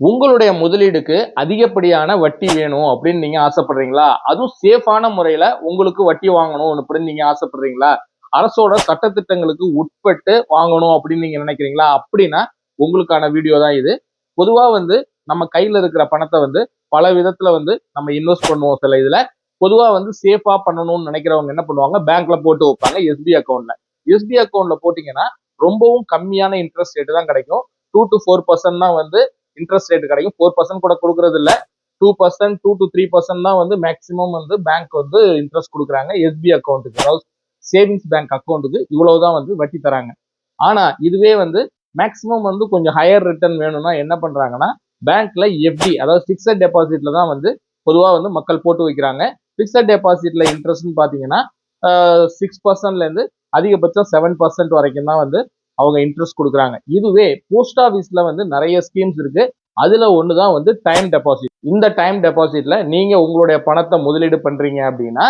உங்களுடைய முதலீடுக்கு அதிகப்படியான வட்டி வேணும் அப்படின்னு நீங்க ஆசைப்படுறீங்களா? அதுவும் சேஃபான முறையில உங்களுக்கு வட்டி வாங்கணும் அப்படின்னு நீங்க ஆசைப்படுறீங்களா? அரசோட சட்டதிட்டங்களுக்கு உட்பட்டு வாங்கணும் அப்படின்னு நீங்க நினைக்கிறீங்களா? அப்படின்னா உங்களுக்கான வீடியோ தான் இது. பொதுவா வந்து நம்ம கையில இருக்கிற பணத்தை வந்து பல விதத்துல வந்து நம்ம இன்வெஸ்ட் பண்ணுவோம் சில இதுல. பொதுவா வந்து சேஃபா பண்ணணும்னு நினைக்கிறவங்க என்ன பண்ணுவாங்க? பேங்க்ல போட்டு வைப்பாங்க எஸ்பி அக்கௌண்ட்ல. எஸ்பி அக்கௌண்ட்ல போட்டீங்கன்னா ரொம்பவும் கம்மியான இன்ட்ரெஸ்ட் ரேட் தான் கிடைக்கும். 2 to 4% தான் வந்து இன்ட்ரெஸ்ட் ரேட் கிடைக்கும். 4% கூட கொடுக்கறது இல்ல. 2%, 2 to 3% தான் வந்து மேக்சிமம் வந்து பேங்க் வந்து இன்ட்ரெஸ்ட் கொடுக்குறாங்க எஸ்பி அக்கௌண்ட்டுக்கு. அதாவது சேவிங்ஸ் பேங்க் அக்கௌண்ட்டுக்கு இவ்வளவுதான் வந்து வட்டி தராங்க. ஆனா இதுவே வந்து மேக்சிமம் வந்து கொஞ்சம் ஹையர் ரிட்டர்ன் வேணும்னா என்ன பண்றாங்கன்னா பேங்க்ல எஃப்டி அதாவது பிக்சட் டெபாசிட்ல தான் வந்து பொதுவா வந்து மக்கள் போட்டு வைக்கிறாங்க. பிக்சட் டெபாசிட்ல இன்ட்ரெஸ்ட்னு பாத்தீங்கன்னா 6%ல இருந்து அதிகபட்சம் 7% வரைக்கும் தான் வந்து அவங்க இன்ட்ரெஸ்ட் கொடுக்குறாங்க. இதுவே போஸ்ட் ஆஃபீஸ்ல வந்து நிறைய ஸ்கீம்ஸ் இருக்கு. அதுல ஒண்ணுதான் வந்து டைம் டெபாசிட். இந்த டைம் டெபாசிட்ல நீங்க உங்களுடைய பணத்தை முதலீடு பண்றீங்க அப்படின்னா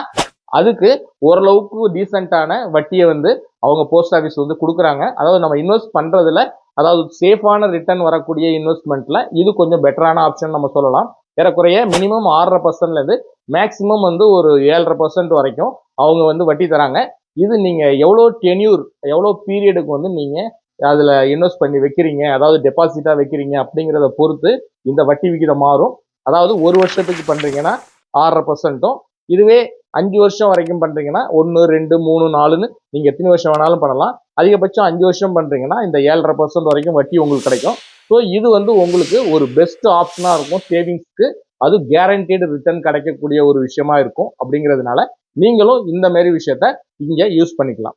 அதுக்கு ஓரளவுக்கு டீசென்டான வட்டியை வந்து அவங்க போஸ்ட் ஆஃபீஸ் வந்து கொடுக்குறாங்க. அதாவது நம்ம இன்வெஸ்ட் பண்றதுல அதாவது சேஃபான ரிட்டர்ன் வரக்கூடிய இன்வெஸ்ட்மெண்ட்ல இது கொஞ்சம் பெட்டரான ஆப்ஷன் நம்ம சொல்லலாம். ஏறக்குறைய மினிமம் 6.5%ல இருந்து மேக்சிமம் வந்து ஒரு 7.5% வரைக்கும் அவங்க வந்து வட்டி தராங்க. இது நீங்க எவ்வளோ டென்யூர் எவ்வளோ பீரியடுக்கு வந்து நீங்க அதுல இன்வெஸ்ட் பண்ணி வைக்கிறீங்க, அதாவது டெபாசிட்டா வைக்கிறீங்க அப்படிங்கிறத பொறுத்து இந்த வட்டி விகிதம் மாறும். அதாவது ஒரு வருஷத்துக்கு பண்றீங்கன்னா 6.5%, இதுவே 5 வருஷம் வரைக்கும் பண்றீங்கன்னா 1, 2, 3, 4ன்னு நீங்க எத்தனை வருஷம் வேணாலும் பண்ணலாம். அதிகபட்சம் 5 வருஷம் பண்றீங்கன்னா இந்த 7.5% வரைக்கும் வட்டி உங்களுக்கு கிடைக்கும். ஸோ இது வந்து உங்களுக்கு ஒரு பெஸ்ட் ஆப்ஷனா இருக்கும் சேவிங்ஸ்க்கு. அது கேரண்டீடு ரிட்டர்ன் கிடைக்கக்கூடிய ஒரு விஷயமா இருக்கும். அப்படிங்கிறதுனால நீங்களும் இந்த மாதிரி விஷயத்த இங்க யூஸ் பண்ணிக்கலாம்.